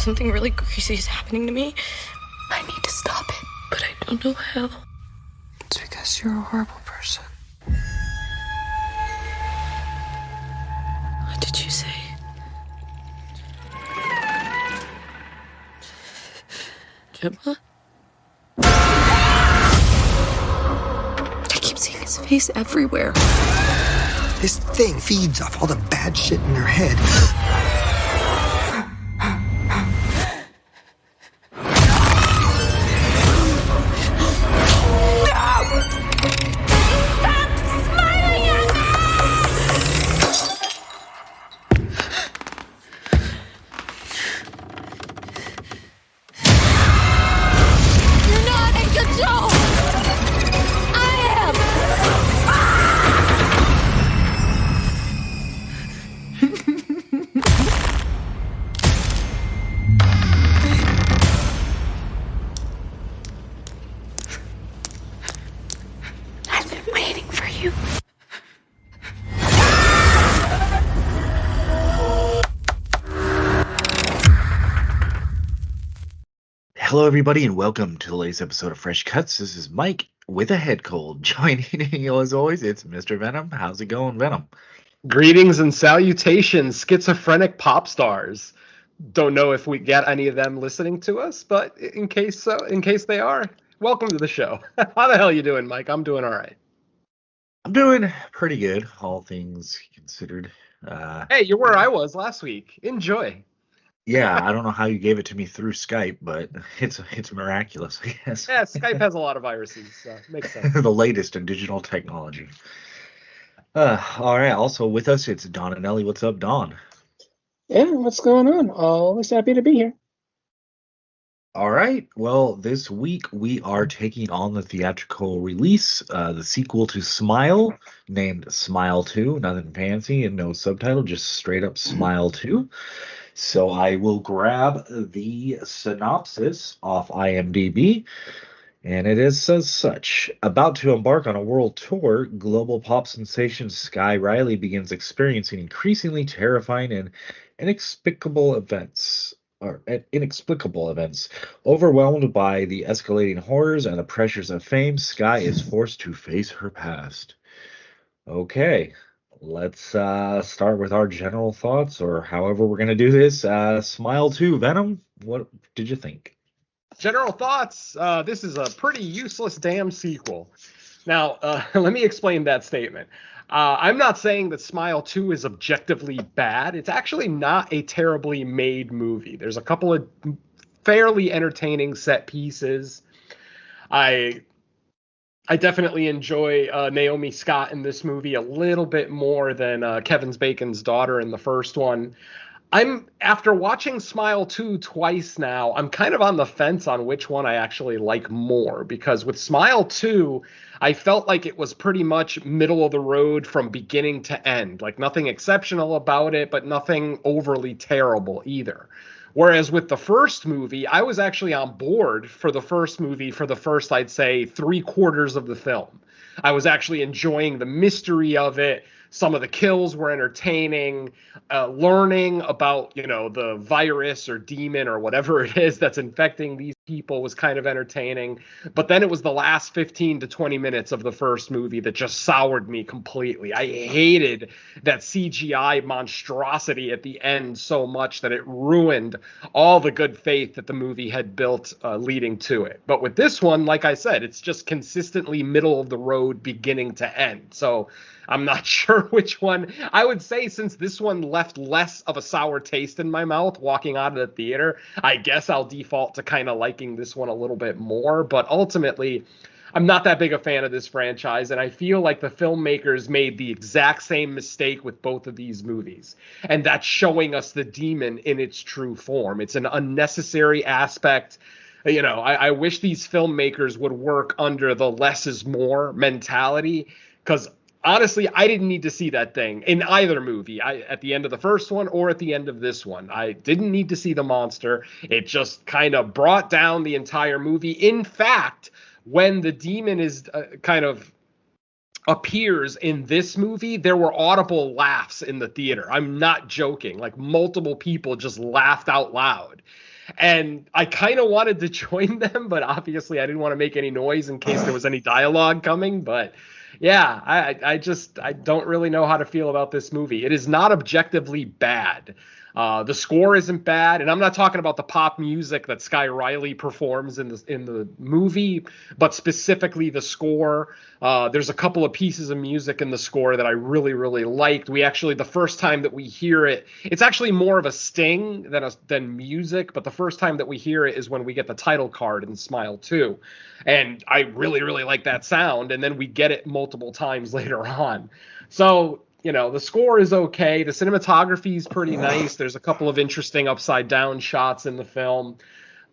Something really crazy is happening to me. I need to stop it, but I don't know how. It's because you're a horrible person. What did you say? Gemma? I keep seeing his face everywhere. This thing feeds off all the bad shit in her head. You're not in control! I am! I've been waiting for you. Hello, everybody, and welcome to the latest episode of Fresh Cuts. This is Mike with a head cold. Joining you, as always, it's Mr. Venom. How's it going, Venom? Greetings and salutations, schizophrenic pop stars. Don't know if we get any of them listening to us, but in case they are, welcome to the show. How the hell are you doing, Mike? I'm doing all right. I'm doing pretty good, all things considered. Hey, you're where I was last week. Enjoy. Yeah, I don't know how you gave it to me through Skype, but it's miraculous, I guess. Yeah, Skype has a lot of viruses, so makes sense. The latest in digital technology. All right, also with us, it's Don and Ellie. What's up, Don? Yeah, what's going on? Always happy to be here. All right. Well, this week we are taking on the theatrical release, the sequel to Smile, named Smile 2. Nothing fancy and no subtitle, just straight up Smile 2. So I will grab the synopsis off IMDb, and it is as such. About to embark on a world tour, global pop sensation Sky Riley begins experiencing increasingly terrifying and inexplicable events. Overwhelmed by the escalating horrors and the pressures of fame, Sky is forced to face her past. Okay, let's start with our general thoughts, or however we're going to do this. Smile 2, Venom, what did you think? General thoughts. This is a pretty useless damn sequel. Now, let me explain that statement. I'm not saying that Smile 2 is objectively bad. It's actually not a terribly made movie. There's a couple of fairly entertaining set pieces. I definitely enjoy Naomi Scott in this movie a little bit more than Kevin Bacon's daughter in the first one. After watching Smile 2 twice now, I'm kind of on the fence on which one I actually like more, because with Smile 2, I felt like it was pretty much middle of the road from beginning to end. Like, nothing exceptional about it, but nothing overly terrible either. Whereas with the first movie, I was actually on board for the first movie for the first, I'd say, 3/4 of the film. I was actually enjoying the mystery of it. Some of the kills were entertaining. Learning about, the virus or demon or whatever it is that's infecting these people was kind of entertaining. But then it was the last 15 to 20 minutes of the first movie that just soured me completely. I hated that CGI monstrosity at the end so much that it ruined all the good faith that the movie had built leading to it. But with this one, like I said, it's just consistently middle of the road beginning to end. So I'm not sure which one. I would say, since this one left less of a sour taste in my mouth walking out of the theater, I guess I'll default to kind of liking this one a little bit more. But ultimately, I'm not that big a fan of this franchise, and I feel like the filmmakers made the exact same mistake with both of these movies, and that's showing us the demon in its true form. It's an unnecessary aspect. I wish these filmmakers would work under the less is more mentality, because honestly, I didn't need to see that thing in either movie. At the end of the first one or at the end of this one, I didn't need to see the monster. It just kind of brought down the entire movie. In fact, when the demon is kind of appears in this movie, there were audible laughs in the theater. I'm not joking. Like multiple people just laughed out loud. And I kind of wanted to join them, but obviously I didn't want to make any noise in case there was any dialogue coming. But yeah, I don't really know how to feel about this movie. It is not objectively bad. The score isn't bad, and I'm not talking about the pop music that Sky Riley performs in the movie, but specifically the score. There's a couple of pieces of music in the score that I really, really liked. We actually, the first time that we hear it, it's actually more of a sting than music, but the first time that we hear it is when we get the title card in Smile 2. And I really, really like that sound, and then we get it multiple times later on. So, the score is okay. The cinematography is pretty nice. There's a couple of interesting upside down shots in the film.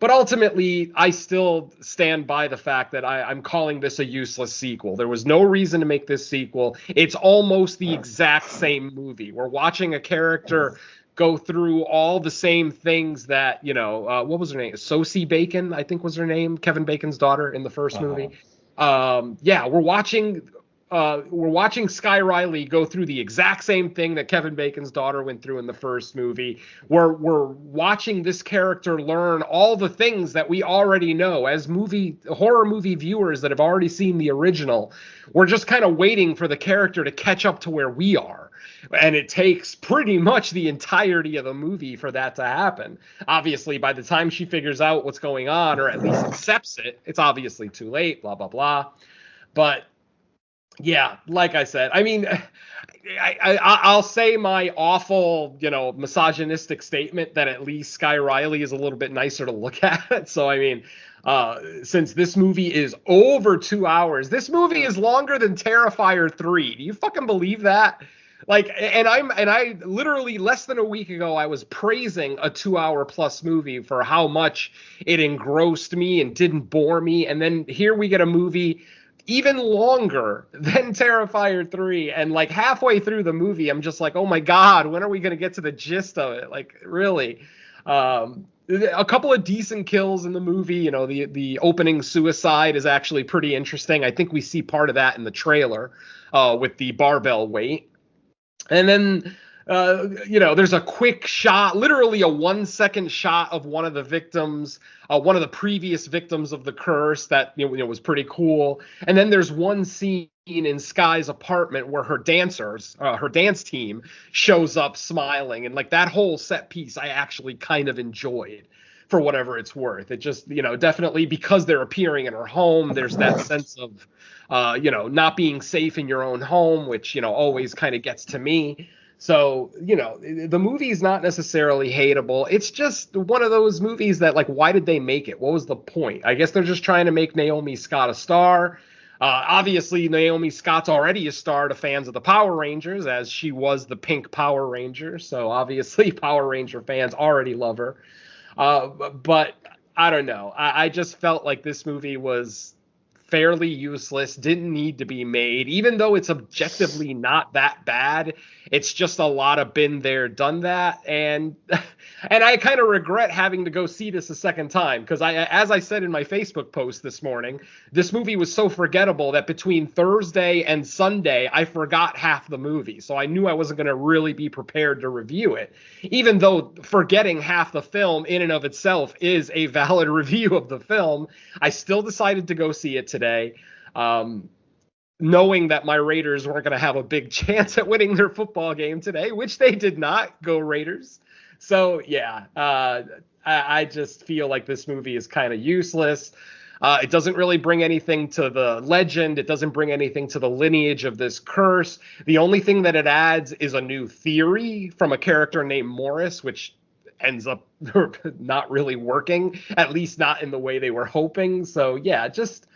But ultimately, I still stand by the fact that I'm calling this a useless sequel. There was no reason to make this sequel. It's almost the exact same movie. We're watching a character go through all the same things that, what was her name? Sosie Bacon, I think was her name. Kevin Bacon's daughter in the first movie. We're watching Sky Riley go through the exact same thing that Kevin Bacon's daughter went through in the first movie. We're watching this character learn all the things that we already know as horror movie viewers that have already seen the original. We're just kind of waiting for the character to catch up to where we are. And it takes pretty much the entirety of the movie for that to happen. Obviously, by the time she figures out what's going on, or at least accepts it, it's obviously too late, blah, blah, blah. But yeah, like I said, I mean, I'll say my awful, misogynistic statement that at least Sky Riley is a little bit nicer to look at. So, I mean, since this movie is over 2 hours, this movie is longer than Terrifier 3. Do you fucking believe that? Like, and I literally less than a week ago, I was praising a 2 hour plus movie for how much it engrossed me and didn't bore me. And then here we get a movie even longer than Terrifier 3, and like halfway through the movie I'm just like, oh my god, when are we going to get to the gist of it? Like, really. A couple of decent kills in the movie. The opening suicide is actually pretty interesting. I think we see part of that in the trailer with the barbell weight. And then there's a quick shot, literally a 1 second shot of one of the victims, one of the previous victims of the curse that was pretty cool. And then there's one scene in Sky's apartment where her dance team shows up smiling, and like that whole set piece I actually kind of enjoyed for whatever it's worth. It just, definitely because they're appearing in her home, there's that sense of not being safe in your own home, which always kind of gets to me. So, the movie's not necessarily hateable. It's just one of those movies that, like, why did they make it? What was the point? I guess they're just trying to make Naomi Scott a star. Obviously, Naomi Scott's already a star to fans of the Power Rangers, as she was the pink Power Ranger. So, obviously, Power Ranger fans already love her. But I don't know. I just felt like this movie was fairly useless, didn't need to be made, even though it's objectively not that bad. It's just a lot of been there, done that, and I kind of regret having to go see this a second time, because as I said in my Facebook post this morning, this movie was so forgettable that between Thursday and Sunday I forgot half the movie, so I knew I wasn't going to really be prepared to review it, even though forgetting half the film in and of itself is a valid review of the film. I still decided to go see it today, knowing that my Raiders weren't going to have a big chance at winning their football game today, which they did not. Go Raiders. So, yeah, I just feel like this movie is kind of useless. It doesn't really bring anything to the legend. It doesn't bring anything to the lineage of this curse. The only thing that it adds is a new theory from a character named Morris, which ends up not really working, at least not in the way they were hoping. So, yeah, just,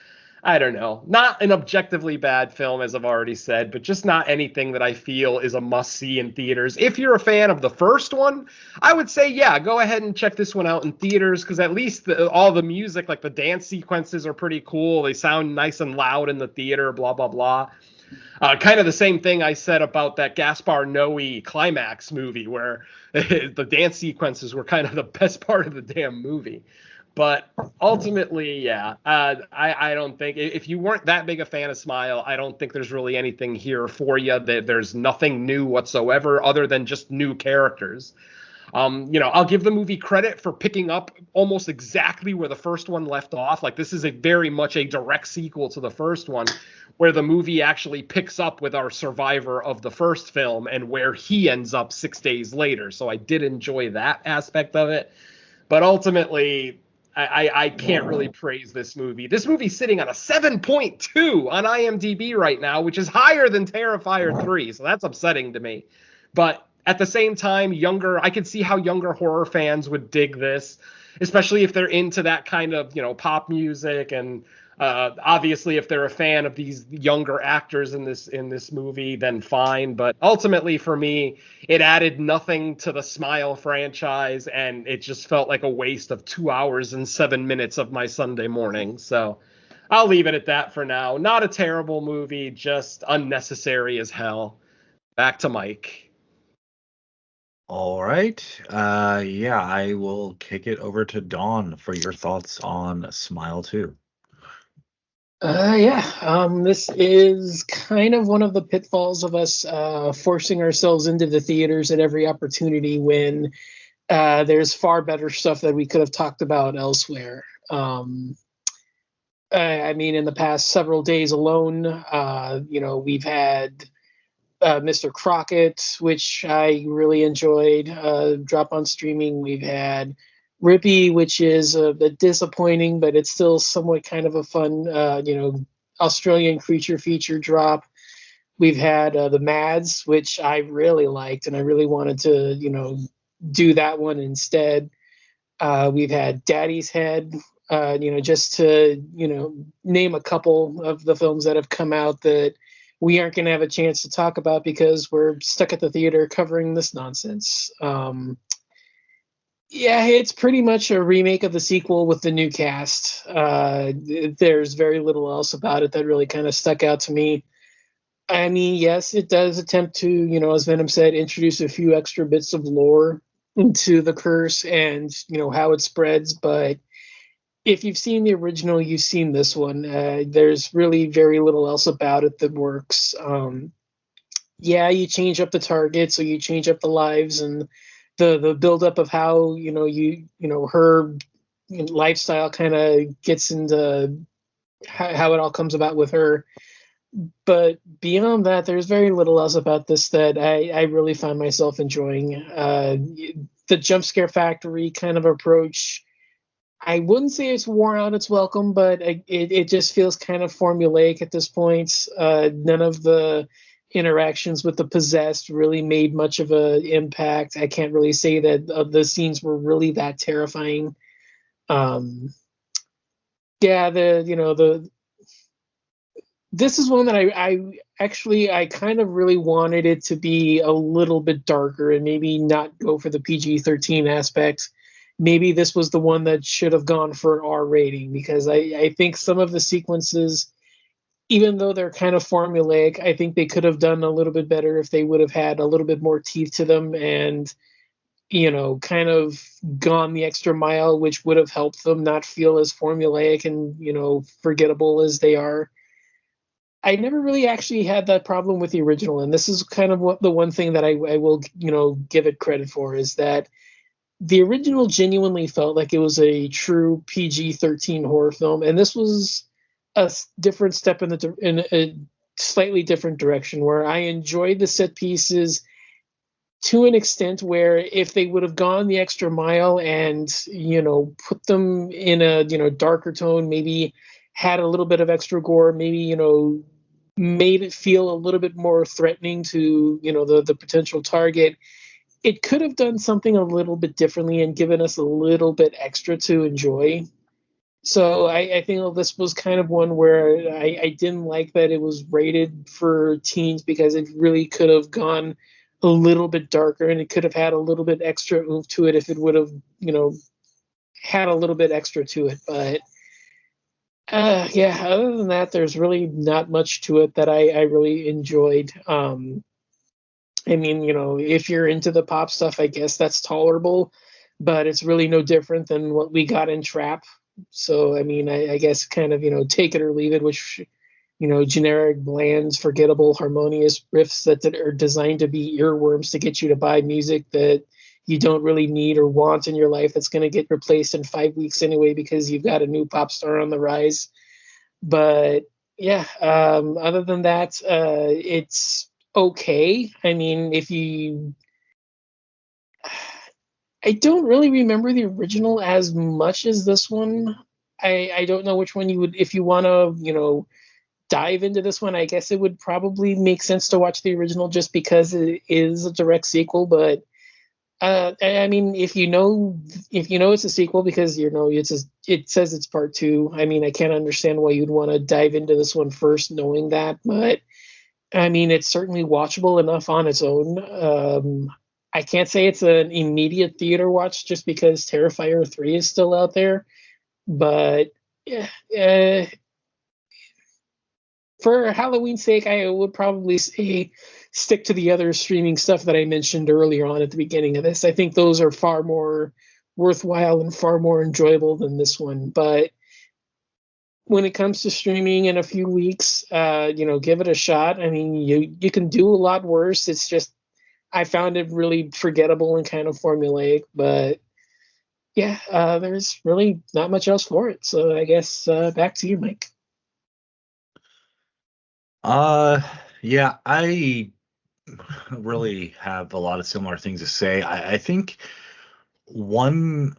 I don't know. Not an objectively bad film, as I've already said, but just not anything that I feel is a must-see in theaters. If you're a fan of the first one, I would say, yeah, go ahead and check this one out in theaters, because at least all the music, like the dance sequences, are pretty cool. They sound nice and loud in the theater, blah, blah, blah. Kind of the same thing I said about that Gaspar Noé climax movie, where the dance sequences were kind of the best part of the damn movie. But ultimately, yeah, I don't think if you weren't that big a fan of Smile, I don't think there's really anything here for you. There's nothing new whatsoever other than just new characters. I'll give the movie credit for picking up almost exactly where the first one left off. Like, this is a very much a direct sequel to the first one, where the movie actually picks up with our survivor of the first film and where he ends up 6 days later. So I did enjoy that aspect of it. But ultimately, I can't really praise this movie. This movie's sitting on a 7.2 on IMDb right now, which is higher than Terrifier 3. So that's upsetting to me. But at the same time, I could see how younger horror fans would dig this, especially if they're into that kind of, pop music, and obviously if they're a fan of these younger actors in this movie, then fine. But ultimately for me, it added nothing to the Smile franchise, and it just felt like a waste of 2 hours and 7 minutes of my Sunday morning. So I'll leave it at that for now. Not a terrible movie, just unnecessary as hell. Back to Mike. All right. Yeah, I will kick it over to Dawn for your thoughts on Smile 2. This is kind of one of the pitfalls of us forcing ourselves into the theaters at every opportunity when there's far better stuff that we could have talked about elsewhere. I mean, in the past several days alone, we've had Mr. Crockett, which I really enjoyed, drop on streaming. We've had Rippy, which is a bit disappointing, but it's still somewhat kind of a fun, Australian creature feature drop. We've had the Mads, which I really liked, and I really wanted to, do that one instead. We've had Daddy's Head, just to, name a couple of the films that have come out that we aren't going to have a chance to talk about because we're stuck at the theater covering this nonsense. It's pretty much a remake of the sequel with the new cast. There's very little else about it that really kind of stuck out to me. I mean, yes, it does attempt to, as Venom said, introduce a few extra bits of lore into the curse and, how it spreads. But if you've seen the original, you've seen this one. There's really very little else about it that works. You change up the target, so you change up the lives and the buildup of how her lifestyle kind of gets into how it all comes about with her. But beyond that, there's very little else about this that I really find myself enjoying. The jump scare factory kind of approach, I wouldn't say it's worn out its welcome, but it just feels kind of formulaic at this point. None of the interactions with the possessed really made much of an impact. I can't really say that the scenes were really that terrifying. This is one that I kind of really wanted it to be a little bit darker and maybe not go for the PG-13 aspect. Maybe this was the one that should have gone for R rating, because I think some of the sequences, even though they're kind of formulaic, I think they could have done a little bit better if they would have had a little bit more teeth to them and, kind of gone the extra mile, which would have helped them not feel as formulaic and, forgettable as they are. I never really actually had that problem with the original, and this is kind of the one thing that I will, give it credit for, is that the original genuinely felt like it was a true PG-13 horror film, and this was a different step in a slightly different direction, where I enjoyed the set pieces to an extent where if they would have gone the extra mile and, put them in a, darker tone, maybe had a little bit of extra gore, maybe, made it feel a little bit more threatening to, the potential target, it could have done something a little bit differently and given us a little bit extra to enjoy. So I think this was kind of one where I didn't like that it was rated for teens, because it really could have gone a little bit darker, and it could have had a little bit extra oomph to it if it would have, had a little bit extra to it. But other than that, there's really not much to it that I really enjoyed. I mean, if you're into the pop stuff, I guess that's tolerable. but it's really no different than what we got in Trap. So, I mean, I guess kind of, take it or leave it, which, generic, bland, forgettable, harmonious riffs that are designed to be earworms to get you to buy music that you don't really need or want in your life that's going to get replaced in 5 weeks anyway because you've got a new pop star on the rise. But yeah, other than that, it's okay. I mean, I don't really remember the original as much as this one. I don't know which one you would, if you want to, dive into this one. I guess it would probably make sense to watch the original just because it is a direct sequel. But I mean, if you know it's a sequel because it says it's part two. I mean, I can't understand why you'd want to dive into this one first, knowing that. But I mean, it's certainly watchable enough on its own. I can't say it's an immediate theater watch just because Terrifier 3 is still out there. But yeah, for Halloween's sake, I would probably say stick to the other streaming stuff that I mentioned earlier on at the beginning of this. I think those are far more worthwhile and far more enjoyable than this one. But when it comes to streaming in a few weeks, give it a shot. I mean, you can do a lot worse. It's just I found it really forgettable and kind of formulaic. But yeah, there's really not much else for it. So I guess back to you, Mike. Yeah, I really have a lot of similar things to say. I think one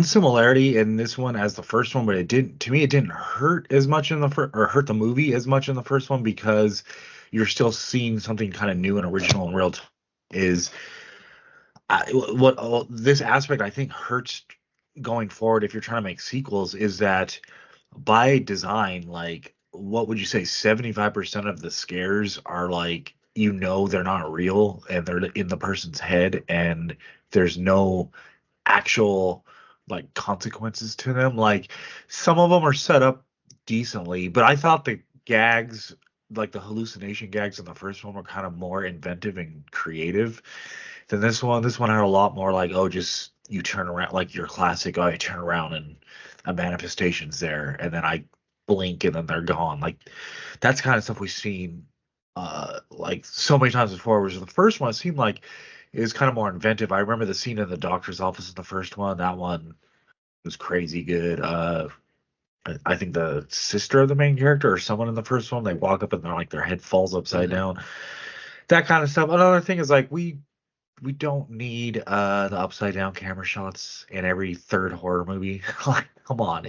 similarity in this one as the first one, but it didn't hurt as much in the first, or hurt the movie as much in the first one, because you're still seeing something kind of new and original in real time. What this aspect I think hurts going forward if you're trying to make sequels is that by design, like, what would you say, 75% of the scares are like, they're not real and they're in the person's head and there's no actual like consequences to them. Like, some of them are set up decently, but I thought the gags, like the hallucination gags in the first one, were kind of more inventive and creative than this one. This one had a lot more like, oh, just you turn around, like your classic, oh, I turn around and a manifestation's there, and then I blink and then they're gone. Like, that's kind of stuff we've seen like so many times before. Whereas the first one, it seemed like it was kind of more inventive. I remember the scene in the doctor's office in the first one. That one was crazy good. I think the sister of the main character or someone in the first one, they walk up and they're like their head falls upside down. That kind of stuff. Another thing is like we don't need the upside down camera shots in every third horror movie. Like, come on,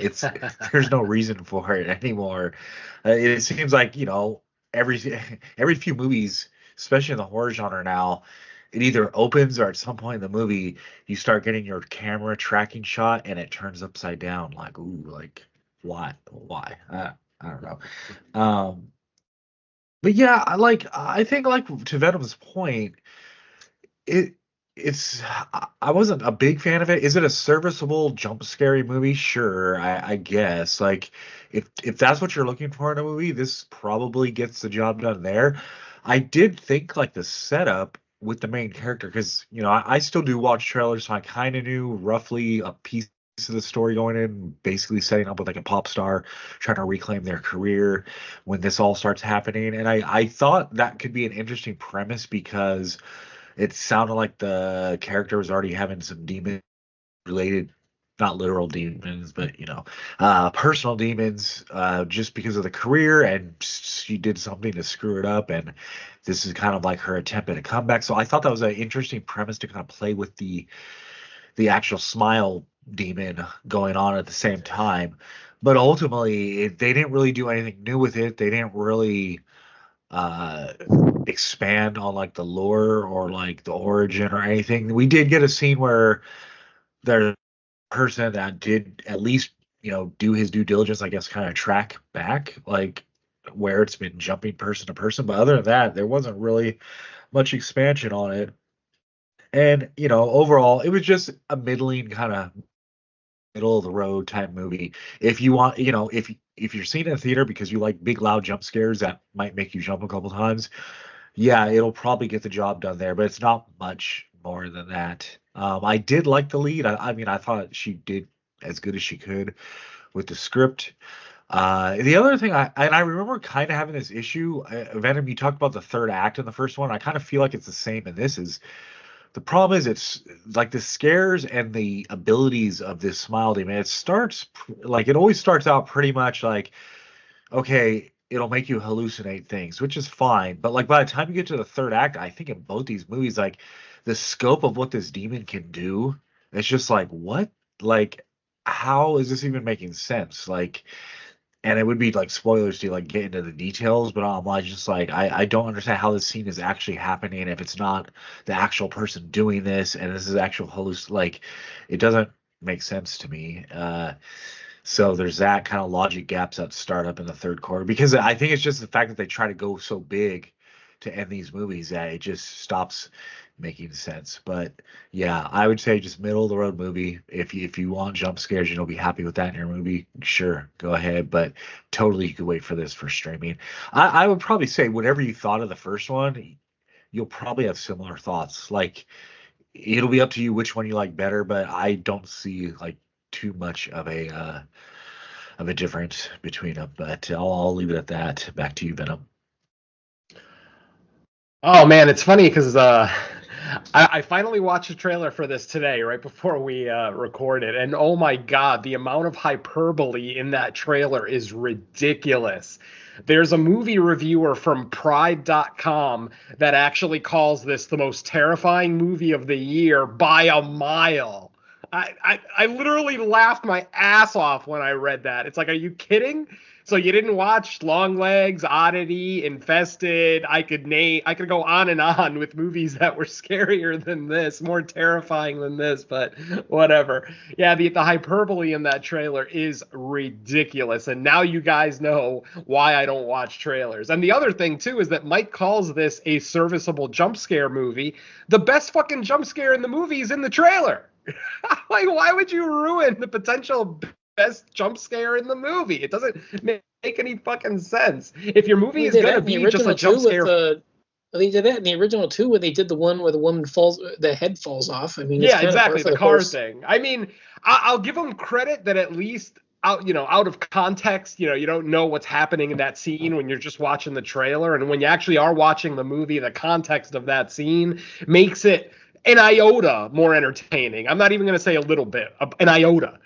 there's no reason for it anymore. It seems like every few movies, especially in the horror genre now, it either opens or at some point in the movie you start getting your camera tracking shot and it turns upside down. Like, ooh, like why? I don't know. But yeah, I think, like, to Venom's point, it it's I wasn't a big fan of it. Is it a serviceable jump scary movie? Sure, I guess. Like, if that's what you're looking for in a movie, this probably gets the job done there. I did think like the setup with the main character, because I still do watch trailers, so I kind of knew roughly a piece of the story going in, basically setting up with like a pop star trying to reclaim their career when this all starts happening. And I thought that could be an interesting premise because it sounded like the character was already having some demon related, not literal demons, but personal demons, just because of the career, and she did something to screw it up, and this is kind of like her attempt at a comeback. So I thought that was an interesting premise to kind of play with the actual smile demon going on at the same time. But ultimately, they didn't really do anything new with it. They didn't really uh expand on like the lore or like the origin or anything. We did get a scene where there's a person that did at least do his due diligence, I guess, kind of track back like where it's been jumping person to person. But other than that, there wasn't really much expansion on it. And overall, it was just a middling kind of middle of the road type movie. If you want, if you're seeing it in a theater because you like big loud jump scares that might make you jump a couple times, yeah, it'll probably get the job done there, but it's not much more than that. I did like the lead. I mean, I thought she did as good as she could with the script. The other thing, I remember kind of having this issue. Venom, you talked about the third act in the first one. I kind of feel like it's the same in this. Is the problem is it's like the scares and the abilities of this smile demon. It starts like it always starts out pretty much like, okay, it'll make you hallucinate things, which is fine. But like by the time you get to the third act, I think in both these movies, like the scope of what this demon can do, it's just like, what? Like, how is this even making sense? Like, and it would be like spoilers to like get into the details, but I'm like just like I don't understand how this scene is actually happening if it's not the actual person doing this and this is actual like it doesn't make sense to me. So there's that kind of logic gaps that start up in the third quarter because I think it's just the fact that they try to go so big to end these movies that it just stops making sense. But yeah, I would say just middle of the road movie. If you want jump scares, you'll be happy with that in your movie. Sure, go ahead. But totally, you could wait for this for streaming. I would probably say whatever you thought of the first one, you'll probably have similar thoughts. Like it'll be up to you which one you like better. But I don't see like too much of a difference between them. But I'll leave it at that. Back to you, Venom. Oh man, it's funny because I finally watched a trailer for this today, right before we recorded, and oh my god, the amount of hyperbole in that trailer is ridiculous. There's a movie reviewer from Pride.com that actually calls this the most terrifying movie of the year by a mile. I literally laughed my ass off when I read that. It's like, are you kidding? So you didn't watch Longlegs, Oddity, Infested. I could go on and on with movies that were scarier than this, more terrifying than this, but whatever. Yeah, the hyperbole in that trailer is ridiculous. And now you guys know why I don't watch trailers. And the other thing too is that Mike calls this a serviceable jump scare movie. The best fucking jump scare in the movie is in the trailer. Like, why would you ruin the potential best jump scare in the movie? It doesn't make any fucking sense. If your movie is going to be just a jump scare... They did that in the original too, when they did the one where the woman the head falls off. I mean, yeah, exactly, the car thing. I mean, I'll give them credit that at least out of context, you don't know what's happening in that scene when you're just watching the trailer, and when you actually are watching the movie, the context of that scene makes it an iota more entertaining. I'm not even going to say a little bit, an iota.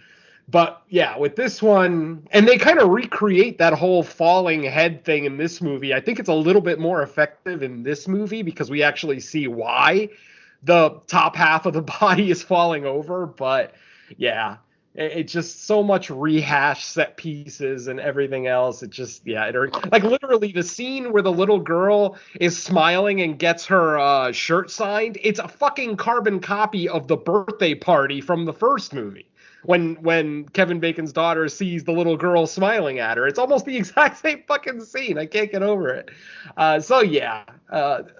But yeah, with this one, and they kind of recreate that whole falling head thing in this movie. I think it's a little bit more effective in this movie because we actually see why the top half of the body is falling over. But yeah, it's just so much rehashed set pieces and everything else. It just, yeah, like literally the scene where the little girl is smiling and gets her shirt signed. It's a fucking carbon copy of the birthday party from the first movie. When Kevin Bacon's daughter sees the little girl smiling at her, it's almost the exact same fucking scene. I can't get over it. So yeah,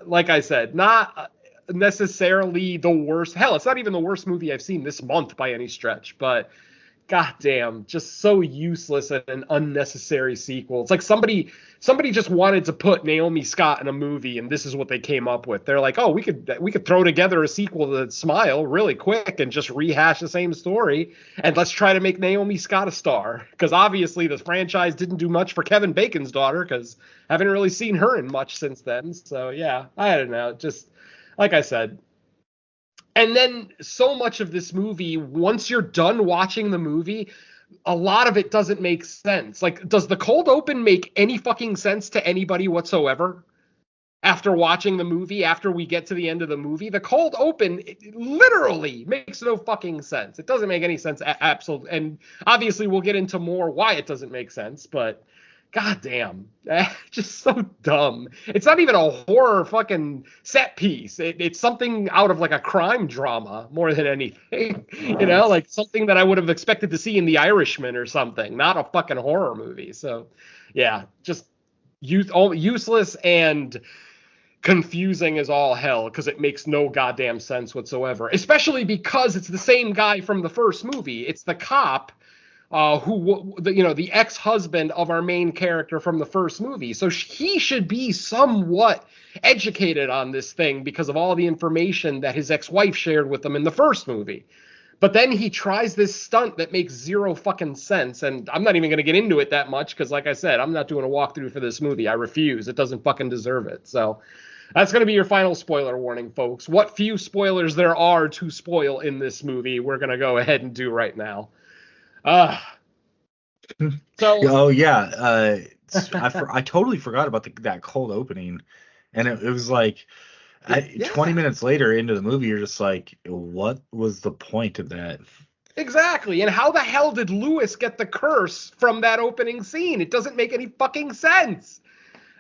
like I said, not necessarily the worst. Hell, it's not even the worst movie I've seen this month by any stretch, but goddamn, just so useless and an unnecessary sequel. It's like somebody just wanted to put Naomi Scott in a movie, and this is what they came up with. They're like, oh, we could throw together a sequel to Smile really quick and just rehash the same story, and let's try to make Naomi Scott a star. Because obviously the franchise didn't do much for Kevin Bacon's daughter, because I haven't really seen her in much since then. So yeah, I don't know. Just like I said. And then so much of this movie, once you're done watching the movie, a lot of it doesn't make sense. Like, does the cold open make any fucking sense to anybody whatsoever? After watching the movie, after we get to the end of the movie, the cold open literally makes no fucking sense. It doesn't make any sense. Absolutely. And obviously we'll get into more why it doesn't make sense, but goddamn, just so dumb. It's not even a horror fucking set piece. It's something out of like a crime drama more than anything. Like something that I would have expected to see in The Irishman or something, not a fucking horror movie. So yeah, just useless and confusing as all hell because it makes no goddamn sense whatsoever, especially because it's the same guy from the first movie. It's the cop the ex-husband of our main character from the first movie. So he should be somewhat educated on this thing because of all the information that his ex-wife shared with him in the first movie. But then he tries this stunt that makes zero fucking sense. And I'm not even going to get into it that much because, like I said, I'm not doing a walkthrough for this movie. I refuse. It doesn't fucking deserve it. So that's going to be your final spoiler warning, folks. What few spoilers there are to spoil in this movie, we're going to go ahead and do right now. Oh yeah, I totally forgot about that cold opening, and it was like 20 minutes later into the movie, you're just like, what was the point of that? Exactly, and how the hell did Lewis get the curse from that opening scene? It doesn't make any fucking sense.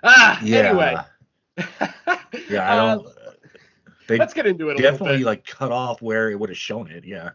Anyway. Yeah, I don't. Let's get into it a little bit. Definitely like cut off where it would have shown it. Yeah.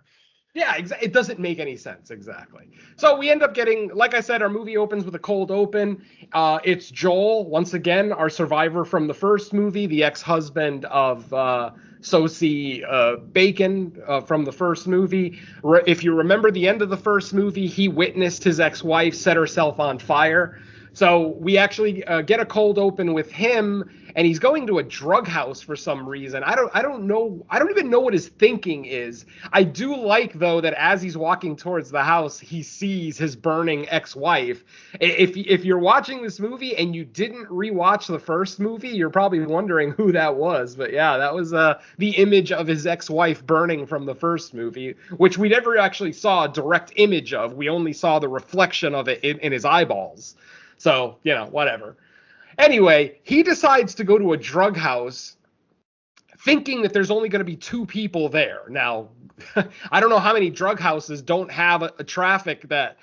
Yeah, it doesn't make any sense, exactly. So we end up getting, like I said, our movie opens with a cold open. It's Joel, once again, our survivor from the first movie, the ex-husband of Sosie Bacon from the first movie. If you remember the end of the first movie, he witnessed his ex-wife set herself on fire. So we actually get a cold open with him, and he's going to a drug house for some reason. I don't know. I don't even know what his thinking is. I do like, though, that as he's walking towards the house, he sees his burning ex-wife. If you're watching this movie and you didn't rewatch the first movie, you're probably wondering who that was. But yeah, that was the image of his ex-wife burning from the first movie, which we never actually saw a direct image of. We only saw the reflection of it in his eyeballs. So, whatever. Anyway, he decides to go to a drug house thinking that there's only going to be 2 people there. Now, I don't know how many drug houses don't have a traffic that,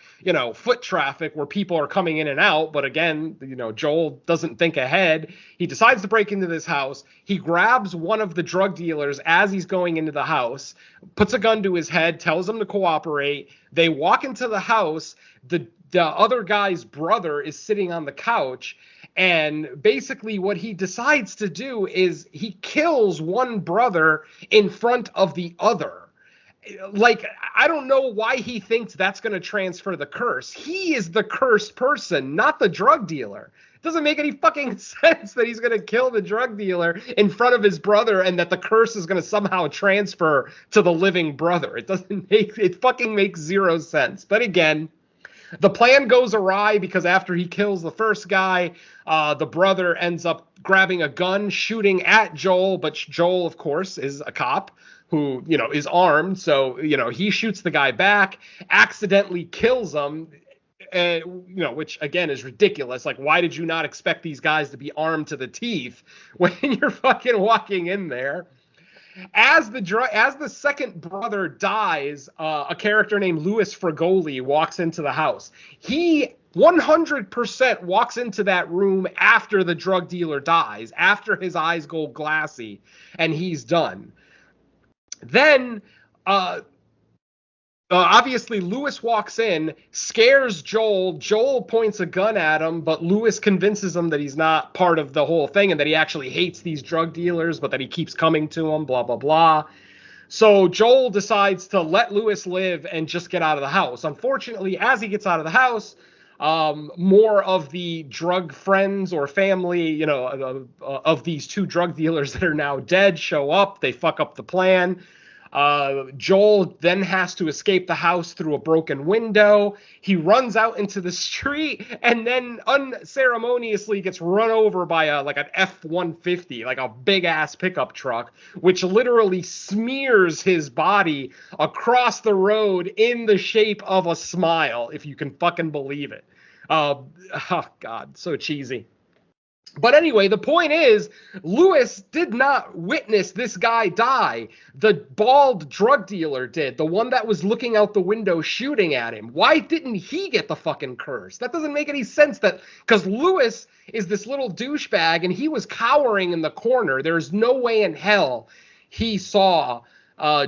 foot traffic where people are coming in and out. But again, Joel doesn't think ahead. He decides to break into this house. He grabs one of the drug dealers as he's going into the house, puts a gun to his head, tells him to cooperate. They walk into the house. The other guy's brother is sitting on the couch, and basically what he decides to do is he kills one brother in front of the other. Like, I don't know why he thinks that's going to transfer the curse. He is the cursed person, not the drug dealer. It doesn't make any fucking sense that he's going to kill the drug dealer in front of his brother and that the curse is going to somehow transfer to the living brother. It fucking makes zero sense. But again, the plan goes awry because after he kills the first guy, the brother ends up grabbing a gun, shooting at Joel. But Joel, of course, is a cop who, is armed. So, he shoots the guy back, accidentally kills him, which, again, is ridiculous. Like, why did you not expect these guys to be armed to the teeth when you're fucking walking in there? As the second brother dies, a character named Louis Fragoli walks into the house. He 100% walks into that room after the drug dealer dies, after his eyes go glassy, and he's done. Then, obviously, Lewis walks in, scares Joel. Joel points a gun at him, but Lewis convinces him that he's not part of the whole thing and that he actually hates these drug dealers, but that he keeps coming to them, blah, blah, blah. So Joel decides to let Lewis live and just get out of the house. Unfortunately, as he gets out of the house, more of the drug friends or family, of these 2 drug dealers that are now dead show up. They fuck up the plan. Joel then has to escape the house through a broken window. He runs out into the street and then unceremoniously gets run over by an F-150, like a big ass pickup truck, which literally smears his body across the road in the shape of a smile, if you can fucking believe it. Oh God, so cheesy. But anyway, the point is, Lewis did not witness this guy die. The bald drug dealer did, the one that was looking out the window shooting at him. Why didn't he get the fucking curse? That doesn't make any sense, because Lewis is this little douchebag and he was cowering in the corner. There's no way in hell he saw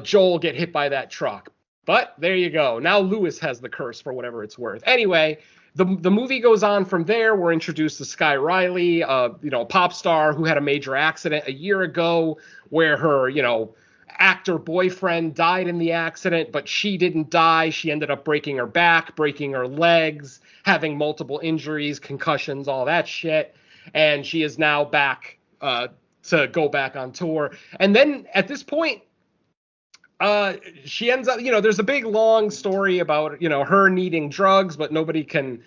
Joel get hit by that truck. But there you go. Now Lewis has the curse for whatever it's worth. Anyway, the movie goes on from there. We're introduced to Sky Riley, a pop star who had a major accident a year ago where her, actor boyfriend died in the accident, but she didn't die. She ended up breaking her back, breaking her legs, having multiple injuries, concussions, all that shit. And she is now back to go back on tour. And then at this point, she ends up, there's a big long story about, her needing drugs, but nobody can,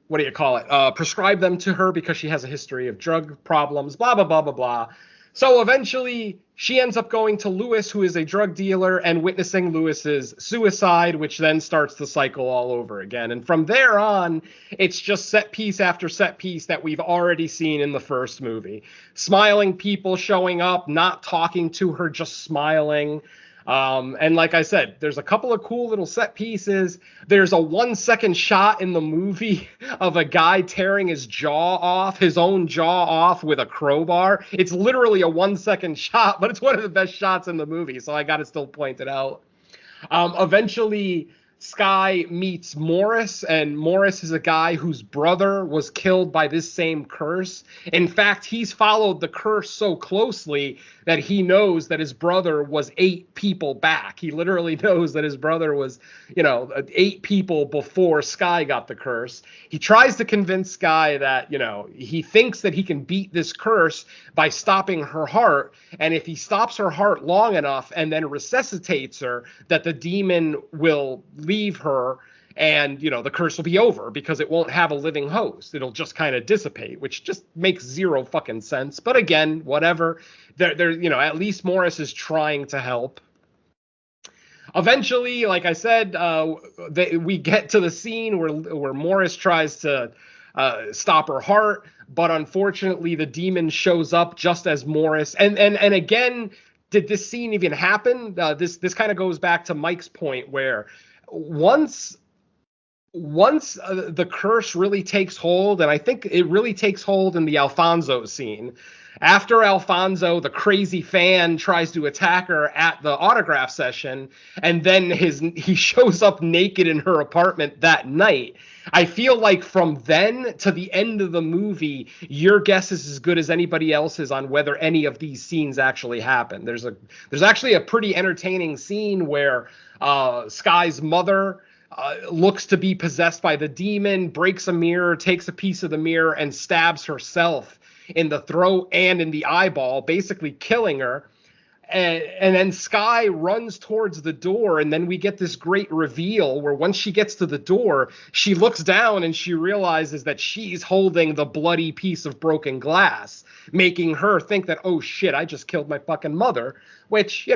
prescribe them to her because she has a history of drug problems, blah, blah, blah, blah, blah. So eventually she ends up going to Lewis, who is a drug dealer, and witnessing Lewis's suicide, which then starts the cycle all over again. And from there on, it's just set piece after set piece that we've already seen in the first movie. Smiling people showing up, not talking to her, just smiling. And like I said, there's a couple of cool little set pieces. There's a 1 second shot in the movie of a guy tearing his own jaw off with a crowbar. It's literally a 1 second shot, but it's one of the best shots in the movie, so I got to still point it out. Eventually, Sky meets Morris, and Morris is a guy whose brother was killed by this same curse. In fact, he's followed the curse so closely that he knows that his brother was 8 people back. He literally knows that his brother was, 8 people before Sky got the curse. He tries to convince Sky that, he thinks that he can beat this curse by stopping her heart. And if he stops her heart long enough and then resuscitates her, that the demon will leave her and, the curse will be over because it won't have a living host. It'll just kind of dissipate, which just makes zero fucking sense. But again, whatever. At least Morris is trying to help. Eventually, like I said, we get to the scene where Morris tries to stop her heart, but unfortunately the demon shows up just as Morris. And again, did this scene even happen? This kind of goes back to Mike's point where once the curse really takes hold, and I think it really takes hold in the Alfonso scene. After Alfonso, the crazy fan, tries to attack her at the autograph session, and then he shows up naked in her apartment that night. I feel like from then to the end of the movie, your guess is as good as anybody else's on whether any of these scenes actually happen. There's actually a pretty entertaining scene where Sky's mother looks to be possessed by the demon, breaks a mirror, takes a piece of the mirror, and stabs herself in the throat and in the eyeball, basically killing her. And then Sky runs towards the door, and then we get this great reveal where once she gets to the door, she looks down and she realizes that she's holding the bloody piece of broken glass, making her think that, oh shit, I just killed my fucking mother, which,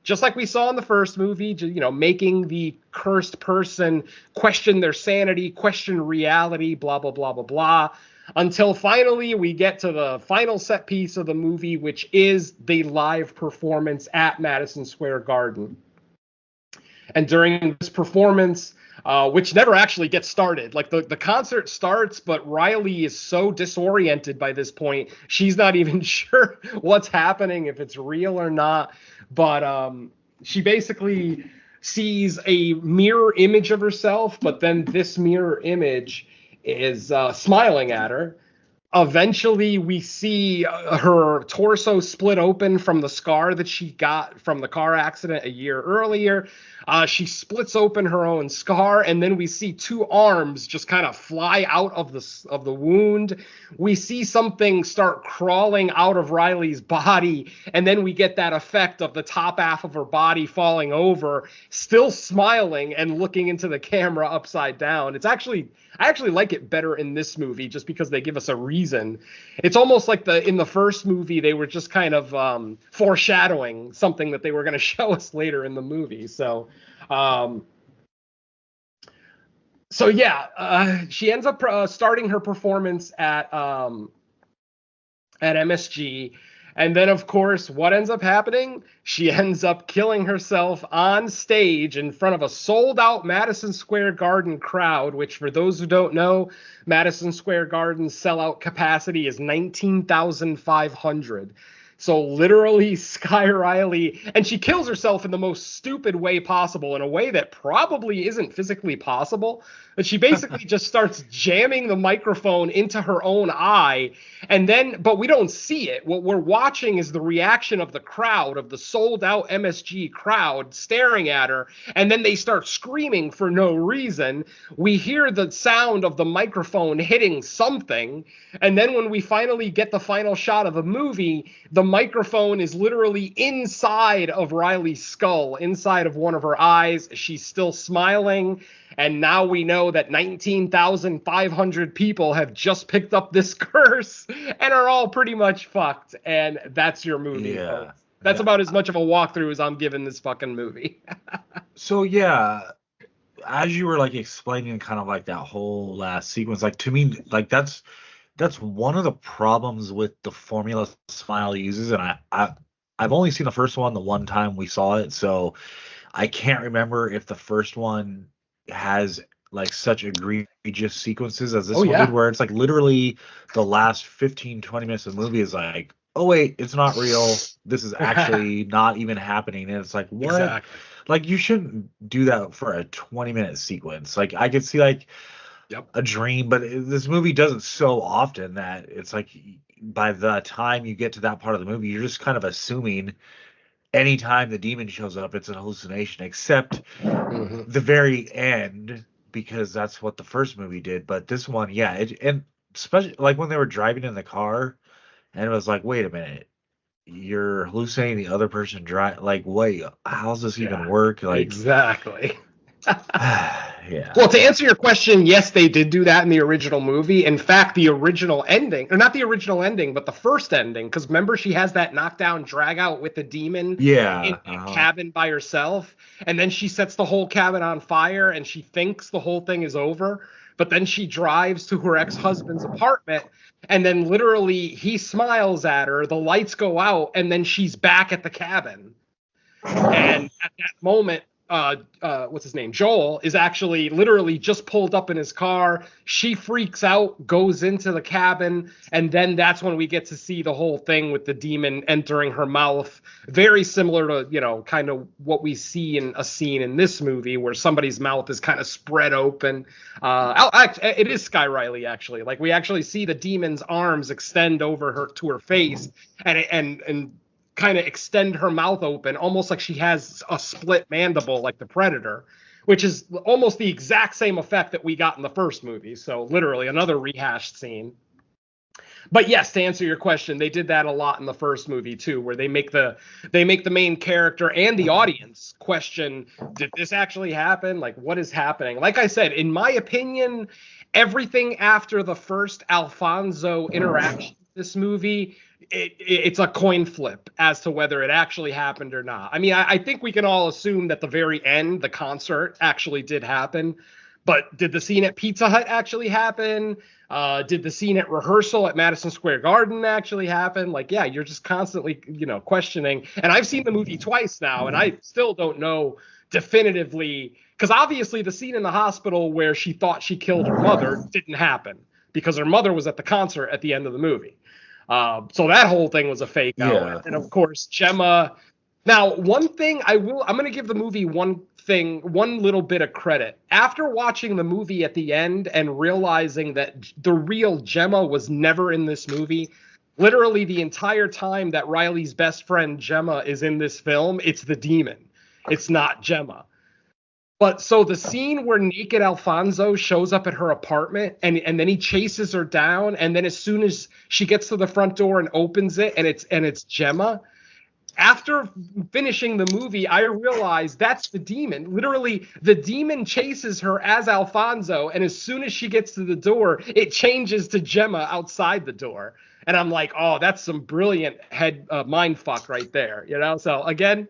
just like we saw in the first movie, making the cursed person question their sanity, question reality, blah, blah, blah, blah, blah. Until finally we get to the final set piece of the movie, which is the live performance at Madison Square Garden. And during this performance, which never actually gets started, like the concert starts, but Riley is so disoriented by this point, she's not even sure what's happening, if it's real or not. But she basically sees a mirror image of herself, but then this mirror image is smiling at her. Eventually, we see her torso split open from the scar that she got from the car accident a year earlier. She splits open her own scar, and then we see 2 arms just kind of fly out of the wound. We see something start crawling out of Riley's body, and then we get that effect of the top half of her body falling over, still smiling and looking into the camera upside down. I actually like it better in this movie just because they give us a reason. It's almost like in the first movie, they were just kind of foreshadowing something that they were going to show us later in the movie. So she ends up starting her performance at MSG. And then, of course, what ends up happening? She ends up killing herself on stage in front of a sold-out Madison Square Garden crowd, which, for those who don't know, Madison Square Garden's sellout capacity is 19,500. So literally Sky Riley, and she kills herself in the most stupid way possible, in a way that probably isn't physically possible. But she basically just starts jamming the microphone into her own eye, and then, but we don't see it. What we're watching is the reaction of the crowd, of the sold out MSG crowd staring at her, and then they start screaming for no reason. We hear the sound of the microphone hitting something, and then when we finally get the final shot of the movie, the microphone is literally inside of Riley's skull, inside of one of her eyes. She's still smiling. And now we know that 19,500 people have just picked up this curse and are all pretty much fucked. And that's your movie. Yeah. That's about as much of a walkthrough as I'm giving this fucking movie. So yeah, as you were like explaining kind of like that whole last sequence, like to me, like that's one of the problems with the formula Smile uses, and I've only seen the first one the one time we saw it, so I can't remember if the first one has like such egregious sequences as this one did, where it's like literally the last 15-20 minutes of the movie is like, oh wait, it's not real. This is actually not even happening, and it's like, what? Exactly. Like you shouldn't do that for a 20-minute sequence. Like I could see like a dream, but this movie does it so often that it's like by the time you get to that part of the movie, you're just kind of assuming anytime the demon shows up, it's an hallucination, except the very end, because that's what the first movie did. But this one, and especially like when they were driving in the car, and it was like, wait a minute, you're hallucinating the other person drive. Like, wait, how does this even work? Like, exactly. Well, to answer your question, yes, they did do that in the original movie. In fact, the original ending, or not the original ending, but the first ending, because remember she has that knockdown drag out with the demon in a cabin by herself, and then she sets the whole cabin on fire, and she thinks the whole thing is over, but then she drives to her ex-husband's apartment, and then literally he smiles at her, the lights go out, and then she's back at the cabin. And at that moment, what's his name? Joel is actually literally just pulled up in his car. She freaks out, goes into the cabin, and then that's when we get to see the whole thing with the demon entering her mouth. Very similar to, kind of what we see in a scene in this movie where somebody's mouth is kind of spread open. It is Sky Riley, actually. Like, we actually see the demon's arms extend over her to her face, and kind of extend her mouth open, almost like she has a split mandible like the Predator, which is almost the exact same effect that we got in the first movie. So literally another rehashed scene. But yes, to answer your question, they did that a lot in the first movie too, where they make the main character and the audience question, did this actually happen? Like, what is happening? Like I said, in my opinion, everything after the first Alfonso interaction in this movie, it's a coin flip as to whether it actually happened or not. I mean, I think we can all assume that the very end, the concert, actually did happen. But did the scene at Pizza Hut actually happen? Did the scene at rehearsal at Madison Square Garden actually happen? Like, yeah, you're just constantly, questioning. And I've seen the movie twice now, and I still don't know definitively. Because obviously the scene in the hospital where she thought she killed her mother didn't happen, because her mother was at the concert at the end of the movie. So that whole thing was a fake out. And of course, Gemma. Now, one thing I'm going to give the movie one little bit of credit. After watching the movie at the end and realizing that the real Gemma was never in this movie, literally the entire time that Riley's best friend Gemma is in this film, it's the demon. It's not Gemma. But so the scene where naked Alfonso shows up at her apartment and then he chases her down, and then as soon as she gets to the front door and opens it and it's Gemma, after finishing the movie, I realized that's the demon. Literally, the demon chases her as Alfonso, and as soon as she gets to the door, it changes to Gemma outside the door. And I'm like, oh, that's some brilliant mind fuck right there, So again,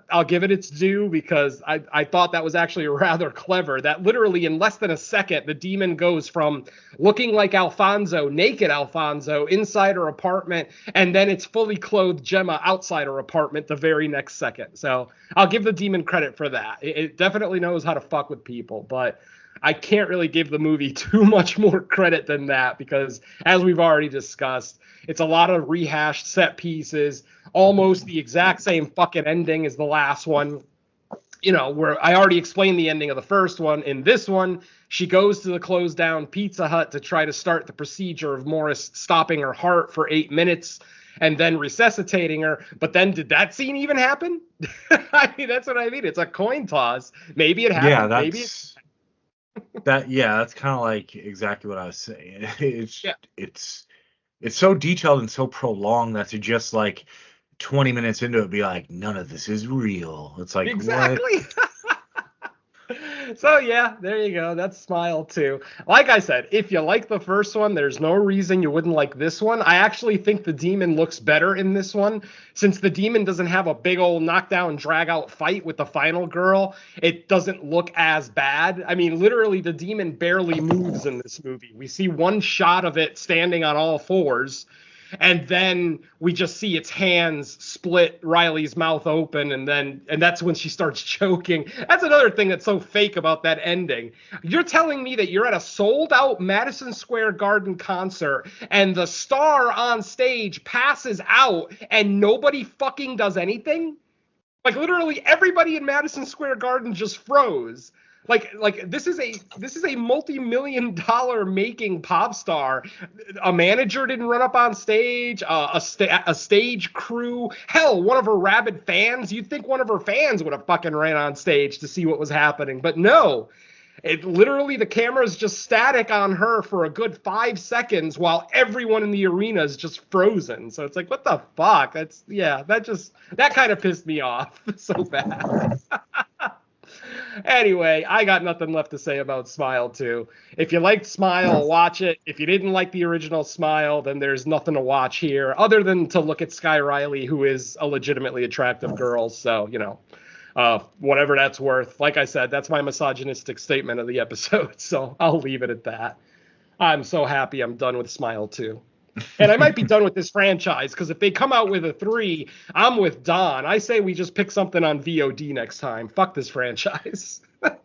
I'll give it its due, because I thought that was actually rather clever, that literally in less than a second, the demon goes from looking like Alfonso, naked Alfonso, inside her apartment, and then it's fully clothed Gemma outside her apartment the very next second. So I'll give the demon credit for that. It definitely knows how to fuck with people. But I can't really give the movie too much more credit than that because, as we've already discussed, it's a lot of rehashed set pieces, almost the exact same fucking ending as the last one. You know, where I already explained the ending of the first one. In this one, she goes to the closed down Pizza Hut to try to start the procedure of Morris stopping her heart for 8 minutes and then resuscitating her. But then did that scene even happen? I mean, that's what I mean. It's a coin toss. Maybe it happened. Yeah, Maybe that's kind of like exactly what I was saying. It's Yeah. it's it's so detailed and so prolonged that to just like 20 minutes into it be like, none of this is real. It's like, what? exactly. So yeah, there you go. That's Smile 2. Like I said, if you like the first one, there's no reason you wouldn't like this one. I actually think the demon looks better in this one. Since the demon doesn't have a big old knockdown, drag out fight with the final girl, it doesn't look as bad. I mean, literally, the demon barely moves in this movie. We see one shot of it standing on all fours. And then we just see its hands split Riley's mouth open, and that's when she starts choking. That's another thing that's so fake about that ending. You're telling me that you're at a sold-out Madison Square Garden concert, and the star on stage passes out, and nobody fucking does anything? Like literally everybody in Madison Square Garden just froze. Like this is a multi-million-dollar making pop star. A manager didn't run up on stage. A stage crew. Hell, one of her rabid fans. You'd think one of her fans would have fucking ran on stage to see what was happening, but no. It literally, the camera is just static on her for a good 5 seconds while everyone in the arena is just frozen. So it's like, what the fuck? That kind of pissed me off so bad. Anyway, I got nothing left to say about Smile 2. If you liked Smile, watch it. If you didn't like the original Smile, then there's nothing to watch here other than to look at Sky Riley, who is a legitimately attractive girl. So, you know, whatever that's worth. Like I said, that's my misogynistic statement of the episode. So I'll leave it at that. I'm so happy I'm done with Smile 2. And I might be done with this franchise, because if they come out with a 3, I'm with Don. I say we just pick something on VOD next time. Fuck this franchise.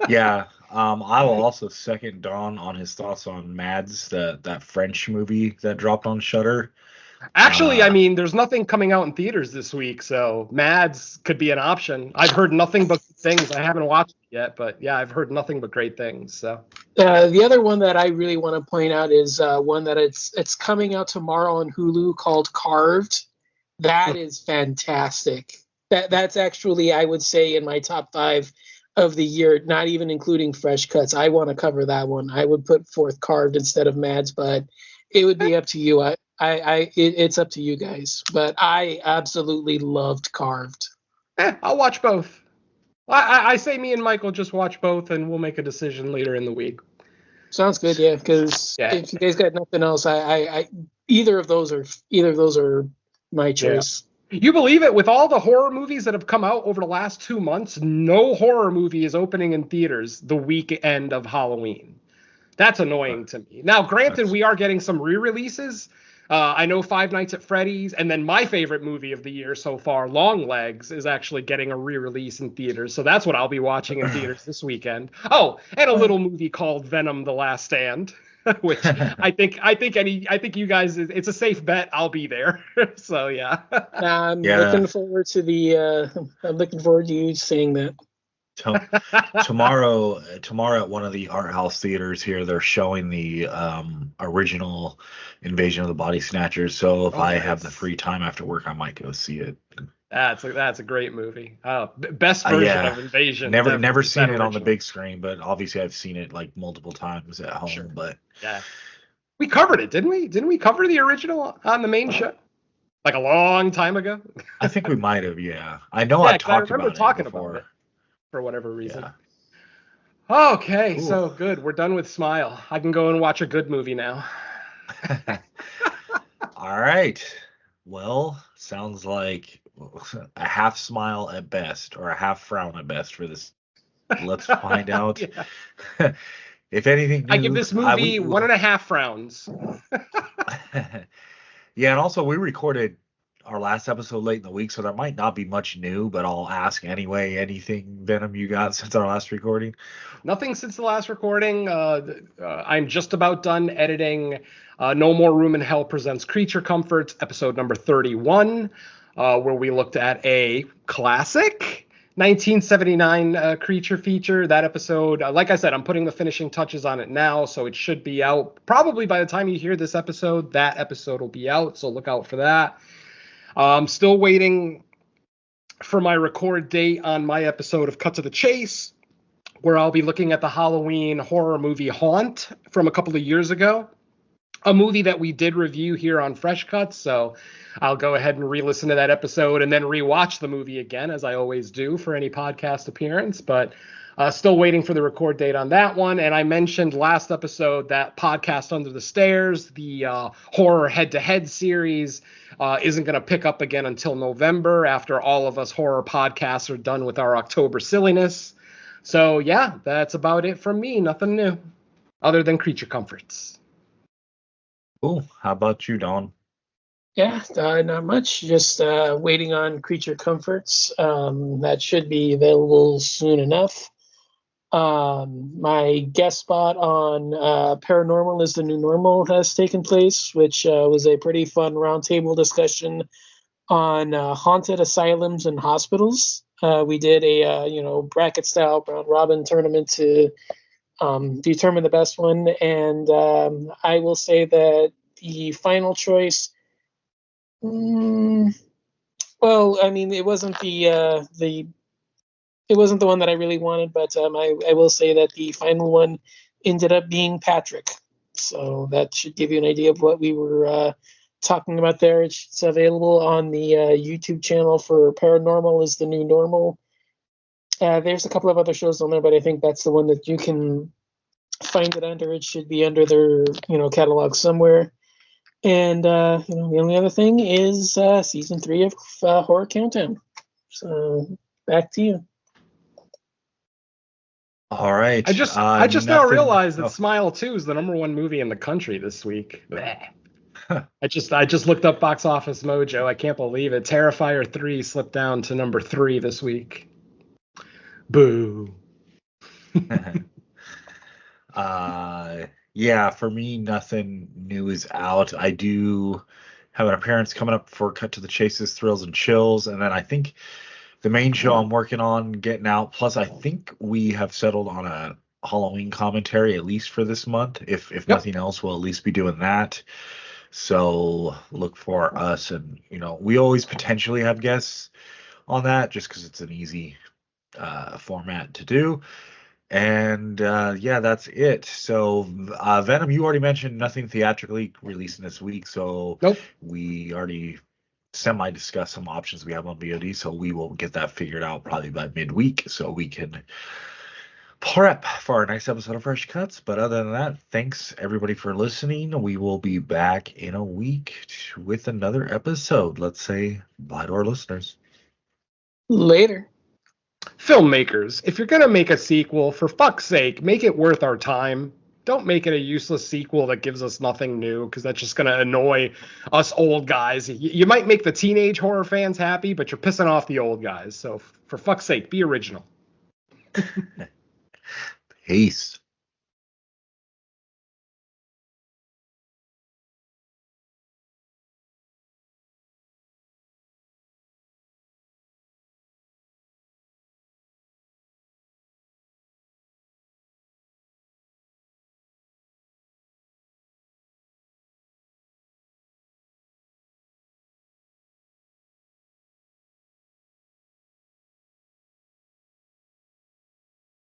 Yeah. I will also second Don on his thoughts on Mads, that French movie that dropped on Shudder. Actually, I mean, there's nothing coming out in theaters this week, so Mads could be an option. I've heard nothing but good things. I haven't watched it yet, but yeah, I've heard nothing but great things. So The other one that I really want to point out is one that it's coming out tomorrow on Hulu called Carved. That is fantastic. That's actually, I would say, in my top 5 of the year, not even including Fresh Cuts. I want to cover that one. I would put forth Carved instead of Mads, but it would be up to you. It's up to you guys. But I absolutely loved Carved. I'll watch both. I say me and Michael just watch both, and we'll make a decision later in the week. Sounds good, yeah. Because if you guys got nothing else, I either of those are my choice. Yeah. You believe it? With all the horror movies that have come out over the last 2 months, no horror movie is opening in theaters the weekend of Halloween. That's annoying to me. Now, granted, we are getting some re-releases. I know Five Nights at Freddy's, and then my favorite movie of the year so far, Long Legs, is actually getting a re-release in theaters. So that's what I'll be watching in theaters this weekend. Oh, and a little movie called Venom: The Last Stand, which I think you guys, it's a safe bet. I'll be there. So yeah. I'm looking forward to you saying that. Tomorrow at one of the art house theaters here, they're showing the original Invasion of the Body Snatchers. So if I have the free time after work, I might go see it. That's a great movie. Best version of Invasion. Never seen it on the big screen, but obviously I've seen it like multiple times at home. Sure. But yeah, we covered it, didn't we? Didn't we cover the original on the main show like a long time ago? I think we might have. Yeah, I know I talked about it for whatever reason. Yeah. Okay, Ooh. So good. We're done with Smile. I can go and watch a good movie now. All right. Well, sounds like a half smile at best, or a half frown at best for this. Let's find out. If anything new, I give this movie 1.5 frowns. Yeah, and also we recorded our last episode late in the week, so there might not be much new, but I'll ask anyway. Anything, Venom, you got since our last recording? Nothing since the last recording. I'm just about done editing No More Room in Hell Presents Creature Comforts, episode number 31, where we looked at a classic 1979 creature feature. That episode, like I said, I'm putting the finishing touches on it now, so it should be out. Probably by the time you hear this episode, that episode will be out, so look out for that. I'm still waiting for my record date on my episode of Cut to the Chase, where I'll be looking at the Halloween horror movie Haunt from a couple of years ago, a movie that we did review here on Fresh Cuts. So I'll go ahead and re-listen to that episode and then rewatch the movie again, as I always do for any podcast appearance. But still waiting for the record date on that one. And I mentioned last episode that Podcast Under the Stairs, the horror head-to-head series, isn't going to pick up again until November, after all of us horror podcasts are done with our October silliness. So, yeah, that's about it from me. Nothing new other than Creature Comforts. Cool. How about you, Dawn? Yeah, not much. Just waiting on Creature Comforts. That should be available soon enough. My guest spot on Paranormal is the New Normal has taken place, which was a pretty fun roundtable discussion on haunted asylums and hospitals. We did a bracket style round robin tournament to determine the best one, and I will say that the final choice. Well, I mean, it wasn't it wasn't the one that I really wanted, but I will say that the final one ended up being Patrick. So that should give you an idea of what we were talking about there. It's available on the YouTube channel for Paranormal is the New Normal. There's a couple of other shows on there, but I think that's the one that you can find it under. It should be under their catalog somewhere. And the only other thing is season 3 of Horror Countdown. So back to you. All right. I just now realized that Smile 2 is the #1 movie in the country this week. I just looked up Box Office Mojo. I can't believe it. Terrifier 3 slipped down to number 3 this week. Boo. Yeah, for me, nothing new is out. I do have an appearance coming up for Cut to the Chase's Thrills and Chills, and then I think the main show I'm working on getting out. Plus, I think we have settled on a Halloween commentary, at least for this month. If nothing else, we'll at least be doing that. So look for us, and we always potentially have guests on that, just because it's an easy format to do. And yeah, that's it. So Venom, you already mentioned nothing theatrically releasing this week, so Nope. We already semi-discussed some options we have on VOD, so we will get that figured out probably by midweek, so we can prep for our next episode of Fresh Cuts. But other than that, thanks everybody for listening. We will be back in a week with another episode. Let's say bye to our listeners. Later. Filmmakers, if you're going to make a sequel, for fuck's sake, make it worth our time. Don't make it a useless sequel that gives us nothing new, because that's just going to annoy us old guys. You might make the teenage horror fans happy, but you're pissing off the old guys. So for fuck's sake, be original. Peace.